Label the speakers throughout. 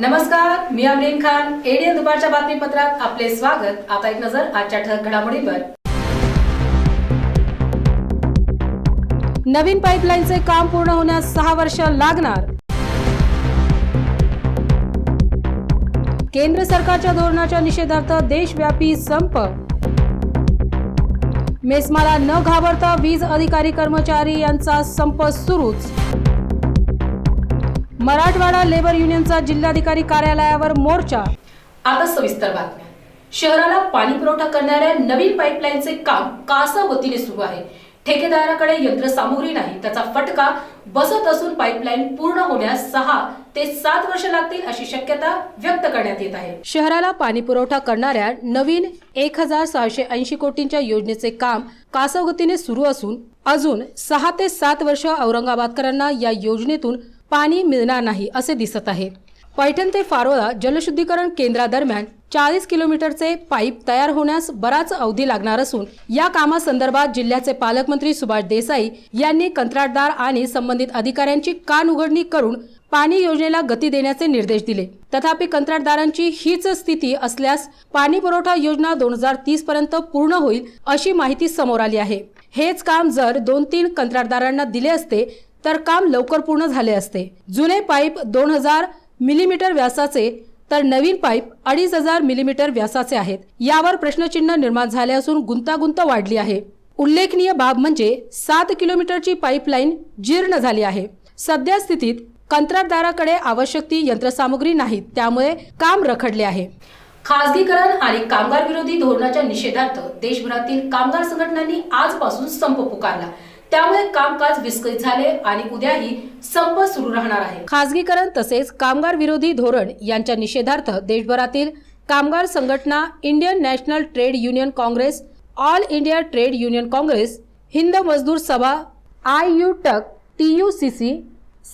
Speaker 1: नमस्कार, मी अमरीन खान. एडीएन दुपारच्या बातमीपत्रात आपले स्वागत. आता एक नजर आजच्या ठळक घडामोडींवर. नवीन पाईपलाईनचे काम पूर्ण होण्यास 6 वर्ष लागणार. केंद्र सरकारच्या धोरणाच्या निषेधार्थ देशव्यापी संप. मेस्माला न घाबरता वीज अधिकारी कर्मचारी यांचा संप सुरूच. मराठवाडा लेबर युनियनचा जिल्हाधिकारी कार्यालयावर मोर्चा. आता सविस्तर बातम्या. शहराला पाणी पुरवठा करणाऱ्या नवीन पाईपलाईनचे काम कासा गतीने सुरू आहे. ठेकेदाराकडे यंत्रसामुग्री नाही, त्याचा फटका बसत असून पाईपलाईन पूर्ण होण्यास 6 ते 7 वर्ष लागतील अशी शक्यता व्यक्त करण्यात येत आहे. शहराला पाणी पुरवठा करणाऱ्या नवीन 1680 कोटींच्या योजनेचे काम कासागतीने सुरू असून अजून 6 ते 7 वर्ष औरंगाबादकरांना या योजनेतून पाणी मिळणार नाही असे दिसत आहे. पैठण ते फारोळा जलशुद्धीकरण केंद्रादरम्यान 40 किलोमीटरचे पाईप तयार होण्यास बराच अवधी लागणार असून या कामासंदर्भात जिल्ह्याचे पालकमंत्री सुभाष देसाई यांनी कंत्राटदार आणि संबंधित अधिकाऱ्यांची कानउघडणी करून पाणी योजनेला गती देण्याचे निर्देश दिले. तथापि कंत्राटदारांची हीच स्थिती असल्यास पाणी पुरवठा योजना 2030 पर्यंत पूर्ण होईल अशी माहिती समोर आली आहे. हेच काम जर 2-3 कंत्राटदारांना दिले असते तर काम लवकर पूर्ण झाले असते. जुने पाईप 2000 मिलीमीटर व्यासाचे तर नवीन पाईप 2500 मिलीमीटर व्यासाचे आहेत. यावर प्रश्नचिन्ह निर्माण झाले असून गुंतागुंत वाढली आहे. उल्लेखनीय बाब म्हणजे 7 किलोमीटरची पाईपलाईन जीर्ण झाली आहे. सध्या स्थितीत कंत्राटदाराकडे आवश्यक ती यंत्रसामुग्री नाही, त्यामुळे काम रखडले आहे. खासगीकरण आणि कामगार विरोधी धोरणाच्या निषेधार्थ देशभरातील कामगार संघटनांनी आजपासून संप पुकारला. त्यामुळे कामकाज विस्कळीत झाले आणि उद्याही संप सुरू राहणार आहे. खासगीकरण तसेच कामगार विरोधी धोरण यांच्या निषेधार्थ देशभरातील कामगार संघटना Indian national trade union Congress, all India trade union Congress, Hind मजदूर सभा, IUTUC, TUCC,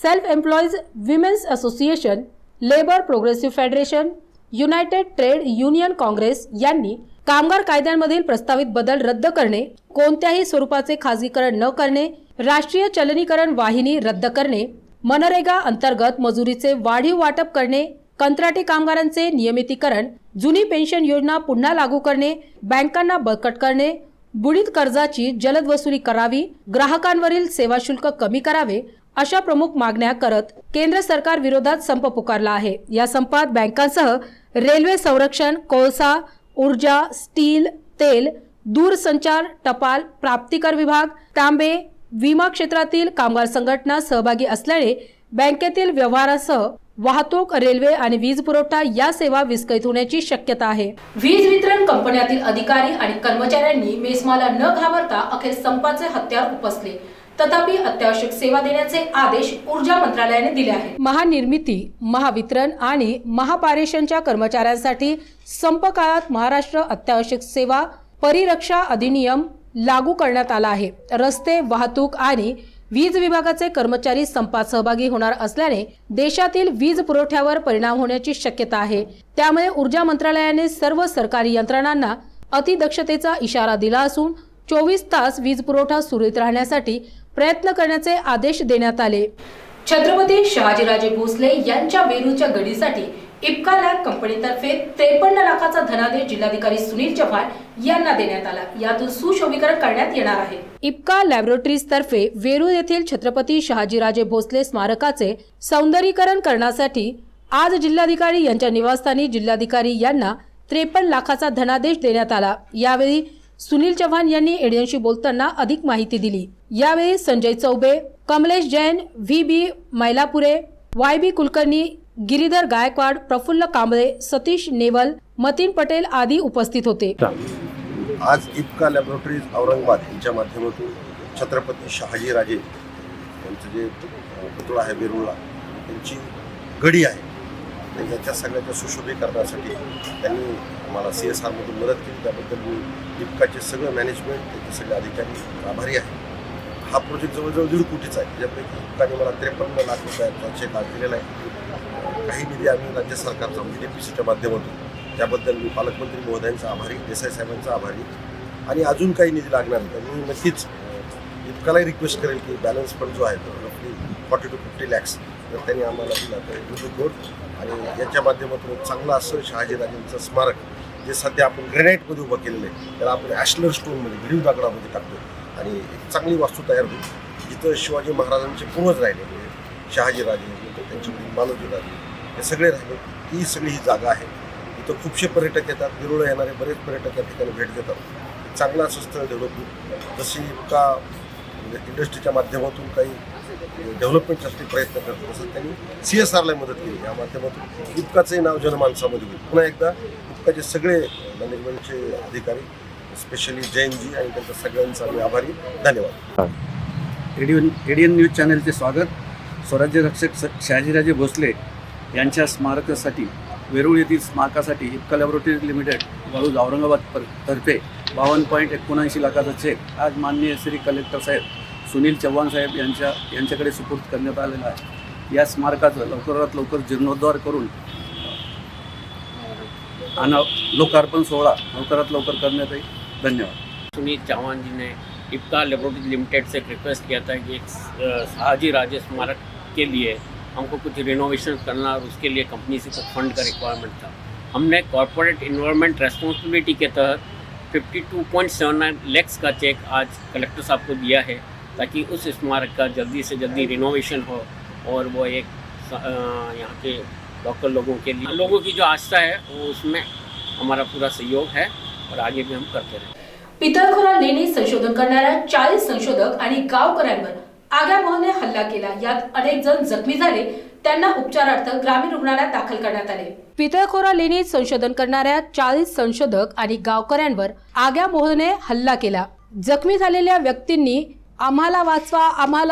Speaker 1: self employees women's association, labour progressive federation, United trade union Congress यांनी कामगार कायद्यांमधील प्रस्तावित बदल रद्द करणे, कोणत्याही स्वरूपाचे खासगीकरण न करणे, राष्ट्रीय चलनीकरण वाहिनी रद्द करणे, मनरेगा अंतर्गत मजुरीचे वाढीव वाटप करणे, कंत्राटी कामगारांचे नियमितीकरण, जुनी पेन्शन योजना पुन्हा लागू करणे, बँकांना बळकट करणे, बुडीत कर्जाची जलद वसुली करावी, ग्राहकांवरील सेवा शुल्क कमी करावे अशा प्रमुख मागण्या करत केंद्र सरकार विरोधात संप पुकारला आहे. या संपात बँकांसह रेल्वे, संरक्षण, कोळसा, ऊर्जा, स्टील, तेल, दूरसंचार, टपाल, प्राप्तिकर विभाग, तांबे, विमा क्षेत्रातील कामगार संघटना सहभागी असल्याने बँकेतील व्यवहारासह वाहतूक, रेल्वे आणि वीज पुरवठा या सेवा विस्कळीत होण्याची शक्यता आहे. वीज वितरण कंपन्यातील अधिकारी आणि कर्मचाऱ्यांनी मेस्माला न घाबरता अखेर संपाचे हत्यार उपसले. तथापि अत्यावश्यक सेवा देण्याचे आदेश ऊर्जा मंत्रालयाने दिले आहेत. महानिर्मिती, महावितरण आणि महापारेषणच्या कर्मचाऱ्यांसाठी संप काळात महाराष्ट्र अत्यावश्यक सेवा परिरक्षा अधिनियम लागू करण्यात आला आहे. रस्ते, वाहतूक आणि वीज विभागाचे कर्मचारी संपात सहभागी होणार असल्याने देशातील वीज पुरवठ्यावर परिणाम होण्याची शक्यता आहे. त्यामुळे ऊर्जा मंत्रालयाने सर्व सरकारी यंत्रणांना अतिदक्षतेचा इशारा दिला असून 24 तास वीज पुरवठा सुरळीत राहण्यासाठी प्रयत्न करण्याचे आदेश देण्यात आले. छत्रपती शहाजीराजे भोसले यांच्या वेरूळच्या गडीसाठी इप्का लॅब कंपनीतर्फे 53 लाखाचा धनादेश जिल्हाधिकारी सुनील चव्हाण यांना देण्यात आला. यातून सुशोभीकरण करण्यात येणार आहे. इप्का लॅबोरेटरीज तर्फे वेरूळ येथील छत्रपती शहाजीराजे भोसले स्मारकाचे सौंदर्यीकरण करण्यासाठी आज जिल्हाधिकारी यांच्या निवासस्थानी जिल्हाधिकारी यांना 53 लाखाचा धनादेश देण्यात आला. यावेळी सुनील चव्हाण यांनी एडीएनशी बोलताना अधिक माहिती दिली. यावेळी संजय चौबे, कमलेश जैन, VB मैलापुरे, YB कुलकर्णी, गिरीधर गायकवाड, प्रफुल्ल कांबळे, सतीश नेवल, मतीन पटेल आदी उपस्थित होते.
Speaker 2: आज इप्का लॅबोरेटरीज औरंगाबाद यांच्या माध्यमातून छत्रपती शहाजीराजे यांचं जे पुतळा आहे वेरूळला त्यांची गडी आहे, तर याच्या सगळ्याच्या सुशोभीकरणासाठी त्यांनी आम्हाला CSR मधून मदत केली. त्याबद्दल मी इप्काचे सगळं मॅनेजमेंट, त्याचे सगळे अधिकारी आभारी आहे. हा प्रोजेक्ट जवळजवळ 1.5 कोटीचा आहे. त्याच्यापैकी इप्काने मला 53 लाख रुपयाचा चेक आज दिलेला आहे. काही निधी आम्ही राज्य सरकारचा DPCच्या माध्यमातून, त्याबद्दल मी पालकमंत्री महोदयांचा आभारी, देसाई साहेबांचा आभारी. आणि अजून काही निधी लागणार तर मी नक्कीच इप्कालाही रिक्वेस्ट करेल की बॅलन्स फंड जो आहे तो 40 to 50 lakhs तर त्यांनी आम्हाला दिला तर गुड आणि याच्या माध्यमातून एक चांगलं असं शहाजीराजेंचं स्मारक जे सध्या आपण ग्रेनाईटमध्ये उभं केलेलं आहे त्याला आपण ॲशलर स्टोनमध्ये गिरीव दगडामध्ये टाकतो आणि एक चांगली वास्तू तयार होईल जिथं शिवाजी महाराजांचे पूर्वज राहिले म्हणजे शहाजीराजे त्यांचे वडील मालोजीराजे हे सगळे राहिले ती सगळी ही जागा आहे. इथं खूपशे पर्यटक येतात, वेरूळला येणारे बरेच पर्यटक या ठिकाणी भेट देतात. चांगलं असं स्थळ डेव्हलप होईल. जशी का इंडस्ट्रीच्या माध्यमातून काही डेव्हलपमेंटसाठी प्रयत्न करतो तसं त्यांनी CSRला मदत केली. या माध्यमातून इतकाचंही नाव जनमानसामध्ये होईल. पुन्हा एकदा इतकाचे सगळे मॅनेजमेंटचे अधिकारी स्पेशली जैनजी आणि त्यांच्या सगळ्यांचा मी आभारी. धन्यवाद.
Speaker 3: एडियन न्यूज चॅनलचे स्वागत. स्वराज्य रक्षक शहाजीराजे भोसले यांच्या स्मारकासाठी वेरूळ येथील स्मारकासाठी इफ्का लॅबोरेटरीज लिमिटेड वाळूज औरंगाबाद तर्फे 52.79 लाखाचा चेक आज माननीय श्री कलेक्टर साहेब सुनील चव्हाण साहेब यांच्याकडे सुपूर्द करण्यात आलेला आहे. या स्मारकाचं लवकरात लवकर जीर्णोद्धार करून आणि लोकार्पण सोहळा लवकरात लवकर करण्यात येईल. धन्यवाद.
Speaker 4: सुनील चौहान जी ने इफ्का लैबोरेटरीज लिमिटेड से रिक्वेस्ट किया था कि एक शहाजी राजे स्मारक के लिए हमको कुछ रिनोवेशन करना और उसके लिए कंपनी से कुछ फंड का रिक्वायरमेंट था. हमने कॉरपोरेट इन्वायरमेंट रेस्पॉन्सिबिलिटी के तहत 52.79 लाख का चेक आज कलेक्टर साहब को दिया है ताकि उस स्मारक का जल्दी से जल्दी रिनोवेशन हो और वो एक यहाँ के लोकल लोगों की जो आस्था है वो उसमें हमारा पूरा सहयोग है और आगे भी हम करते रहें.
Speaker 1: पितळखोरा लेणी संशोधन करणाऱ्या 40 संशोधक आणि गावकऱ्यांवर आग्या मोहने हल्ला केला. यात अनेक जण जखमी झाले. त्यांना उपचारार्थ ग्रामीण रुग्णालयात दाखल करण्यात आले. पितळखोरा लेणीत संशोधन करणाऱ्या 40 संशोधक आणि गावकऱ्यांवर आग्या मोहने हल्ला केला. जखमी झालेल्या व्यक्तींनी आम्हाला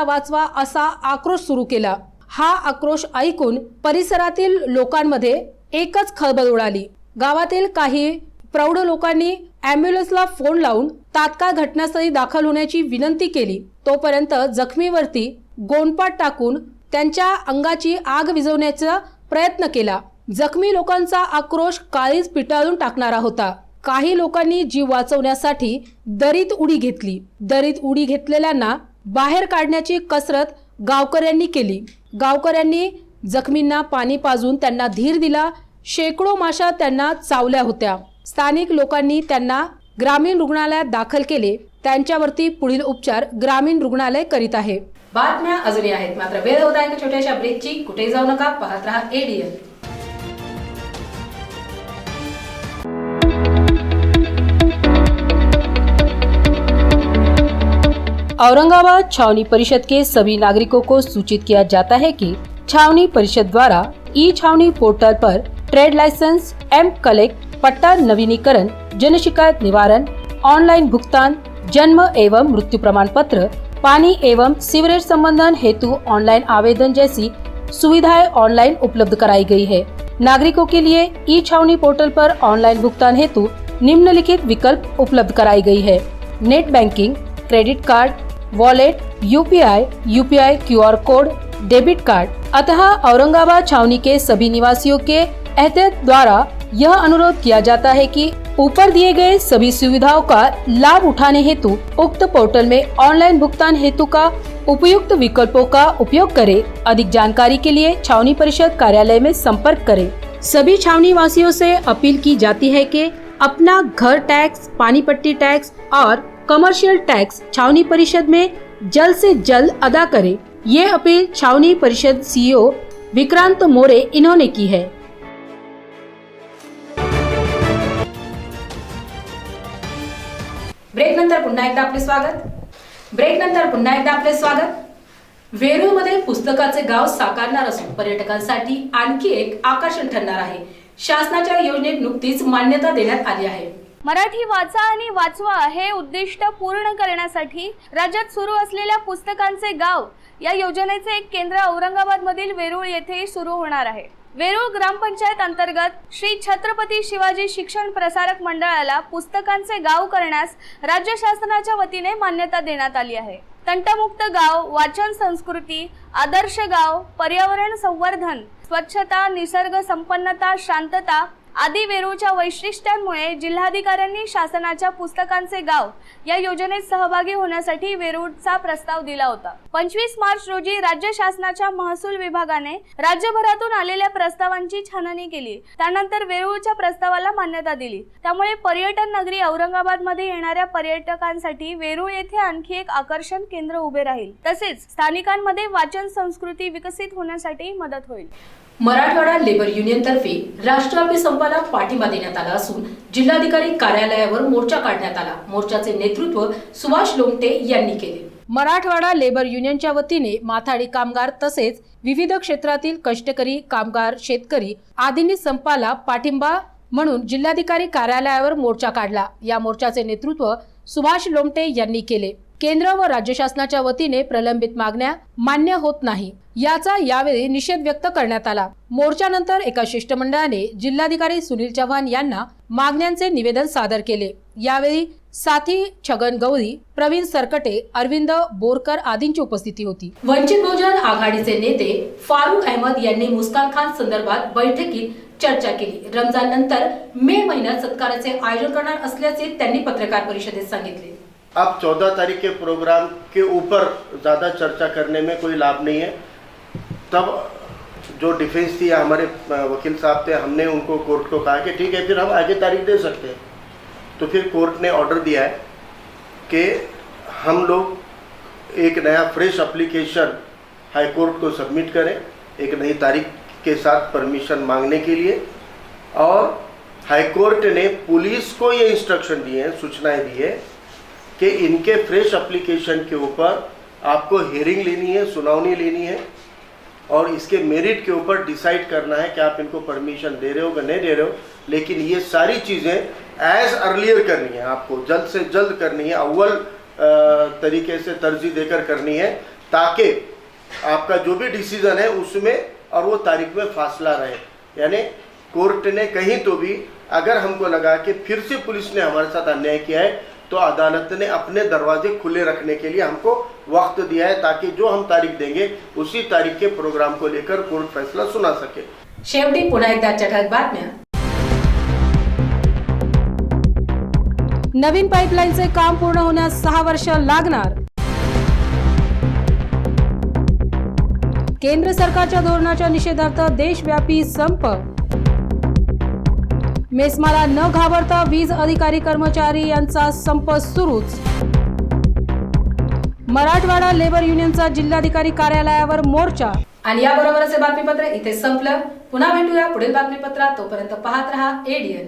Speaker 1: वाचवा असा आक्रोश सुरू केला. हा आक्रोश ऐकून परिसरातील लोकांमध्ये एकच खळबळ उडाली. गावातील काही प्रौढ लोकांनी ॲम्ब्युलन्सला फोन लावून तात्काळ घटनास्थळी दाखल होण्याची विनंती केली. तोपर्यंत जखमीवरती गोणपाट टाकून त्यांच्या अंगाची आग विझवण्याचा प्रयत्न केला. जखमी लोकांचा आक्रोश काळीज पिटाळून टाकणारा होता. काही लोकांनी जीव वाचवण्यासाठी दरीत उडी घेतली. दरीत उडी घेतलेल्यांना बाहेर काढण्याची कसरत गावकऱ्यांनी केली. गावकऱ्यांनी जखमींना पाणी पाजून त्यांना धीर दिला. शेकडो माशा त्यांना चावल्या होत्या. स्थानिक लोकांनी त्यांना ग्रामीण रुग्णालयात दाखल केले. त्यांच्यावरती पुढील उपचार ग्रामीण रुग्णालय करीत आहे. बातम्या अजूनही आहेत, मात्र वेळ होत आहे एका छोट्याशा ब्रेकची. कुठे जाऊ नका, पाहत रहा एडीएन. औरंगाबाद छावनी परिषद के सभी नागरिकों को सूचित किया जाता है कि छावनी परिषद द्वारा ई छावनी पोर्टल पर ट्रेड लाइसेंस, एम कलेक्ट, पट्टा नवीनीकरण, जन शिकायत निवारण, ऑनलाइन भुगतान, जन्म एवं मृत्यु प्रमाण पत्र, पानी एवं सीवरेज संबंधन हेतु ऑनलाइन आवेदन जैसी सुविधाएं ऑनलाइन उपलब्ध कराई गई है. नागरिकों के लिए ई छावनी पोर्टल पर ऑनलाइन भुगतान हेतु निम्नलिखित विकल्प उपलब्ध कराई गई है. Net banking, credit card, wallet, UPI QR code, debit card. अतः औरंगाबाद छावनी के सभी निवासियों के एहतियात द्वारा यह अनुरोध किया जाता है कि ऊपर दिए गए सभी सुविधाओं का लाभ उठाने हेतु उक्त पोर्टल में ऑनलाइन भुगतान हेतु का उपयुक्त विकल्पों का उपयोग करें. अधिक जानकारी के लिए छावनी परिषद कार्यालय में संपर्क करें. सभी छावनी वासियों से अपील की जाती है कि अपना घर टैक्स, पानी पट्टी टैक्स और कमर्शियल टैक्स छावनी परिषद में जल्द से जल्द अदा करें. ये अपील छावनी परिषद CEO विक्रांत मोरे इन्होंने की है. ब्रेक नंतर पुन्हा एकदा आपले स्वागत. वेरूळमध्ये पुस्तकाचे गाव साकारणार असून पर्यटकांसाठी आणखी एक आकर्षण ठरणार आहे. शासनाच्या योजनेत नुकतीच मान्यता देण्यात आली आहे.
Speaker 5: मराठी वाचा आणि वाचवा हे उद्दिष्ट पूर्ण करण्यासाठी राज्यात सुरू असलेल्या पुस्तकांचे गाव या योजनेचे एक केंद्र औरंगाबाद मधील वेरूळ येथे सुरू होणार आहे. वेरूळ ग्रामपंचायत अंतर्गत श्री छत्रपती शिवाजी शिक्षण प्रसारक मंडळाला पुस्तकांचे गाव करण्यास राज्य शासनाच्या वतीने मान्यता देण्यात आली आहे. तंटमुक्त गाव, वाचन संस्कृती, आदर्श गाव, पर्यावरण संवर्धन, स्वच्छता, निसर्ग संपन्नता, शांतता आदी वेरूळच्या वैशिष्ट्यांमुळे जिल्हाधिकाऱ्यांनी शासनाच्या पुस्तकांचे गाव या योजनेत सहभागी होण्यासाठी वेरूळचा प्रस्ताव दिला होता। 25 मार्च रोजी राज्य शासनाच्या महसूल विभागाने राज्यभरातून आलेल्या प्रस्तावांची छाननी केली। त्यानंतर वेरूळच्या प्रस्तावाला मान्यता दिली। त्यामुळे पर्यटन नगरी औरंगाबाद मध्ये येणाऱ्या पर्यटकांसाठी वेरूळ येथे आणखी एक आकर्षण केंद्र उभे राहील। तसेच स्थानिकांमध्ये वाचन संस्कृती विकसित होण्यासाठी मदत होईल।
Speaker 1: मराठवाडा लेबर युनियन तर्फे राष्ट्रव्यापी संपाला पाठिंबा देण्यात आला असून जिल्हाधिकारी कार्यालयावर मोर्चा काढण्यात आला। मोर्चाचे नेतृत्व सुभाष लोमटे यांनी केले। मराठवाडा लेबर युनियनच्या वतीने माथाडी कामगार तसेच विविध क्षेत्रातील कष्टकरी कामगार शेतकरी आदींनी संपाला पाठिंबा म्हणून जिल्हाधिकारी कार्यालयावर मोर्चा काढला। या मोर्चाचे नेतृत्व सुभाष लोमटे यांनी केले। केंद्र व राज्य शासनाच्या वतीने प्रलंबित मागण्या मान्य होत नाही याचा यावेळी निषेध व्यक्त करण्यात आला। मोर्चानंतर एका शिष्टमंडळाने जिल्हाधिकारी सुनील चव्हाण यांना मागण्यांचे निवेदन सादर केले। यावेळी साथी छगन गवळी, प्रवीण सरकटे, अरविंद बोरकर आदींची उपस्थिती होती। वंचित बहुजन आघाडीचे नेते फारुख अहमद यांनी मुस्कान खान संदर्भात बैठकीत चर्चा केली। रमजान नंतर मे महिन्यात सत्काराचे आयोजन करणार असल्याचे त्यांनी पत्रकार परिषदेत सांगितले।
Speaker 6: अब 14 तारीख के प्रोग्राम के ऊपर ज़्यादा चर्चा करने में कोई लाभ नहीं है। तब जो डिफेंस थी हमारे वकील साहब थे, हमने उनको कोर्ट को कहा कि ठीक है फिर हम आगे तारीख दे सकते हैं। तो फिर कोर्ट ने ऑर्डर दिया है कि हम लोग एक नया फ्रेश एप्लीकेशन हाई कोर्ट को सबमिट करें एक नई तारीख के साथ परमिशन मांगने के लिए। और हाई कोर्ट ने पुलिस को ये इंस्ट्रक्शन दिए हैं, सूचनाएं दी है कि इनके फ्रेश एप्लीकेशन के ऊपर आपको हियरिंग लेनी है, सुनवाई लेनी है और इसके मेरिट के ऊपर डिसाइड करना है कि आप इनको परमिशन दे रहे हो कि नहीं दे रहे हो। लेकिन ये सारी चीज़ें एज अर्लियर करनी है, आपको जल्द से जल्द करनी है, अव्वल तरीके से तरजीह देकर करनी है ताकि आपका जो भी डिसीजन है उसमें और वो तारीख में फासला रहे। यानी कोर्ट ने कहीं तो भी अगर हमको लगा कि फिर से पुलिस ने हमारे साथ अन्याय किया है तो अदालत ने अपने दरवाजे खुले रखने के लिए हमको वक्त दिया है ताकि जो हम तारीख देंगे उसी तारीख के प्रोग्राम को लेकर कोर्ट फैसला सुना सके।
Speaker 1: शेवटी पुन्हा एकदा ठळक बातम्या। नवीन पाईपलाईनचे काम पूर्ण होण्यास 6 वर्ष लागणार। केंद्र सरकारच्या धोरणाच्या निषेधार्थ देशव्यापी संप। मेस्माला न घाबरता वीज अधिकारी कर्मचारी यांचा संप सुरूच। मराठवाडा लेबर युनियनचा जिल्हाधिकारी कार्यालयावर मोर्चा। आणि याबरोबरच हे बातमीपत्र इथे संपलं। पुन्हा भेटूया पुढील बातमीपत्रात। तोपर्यंत पाहत रहा एडीएन।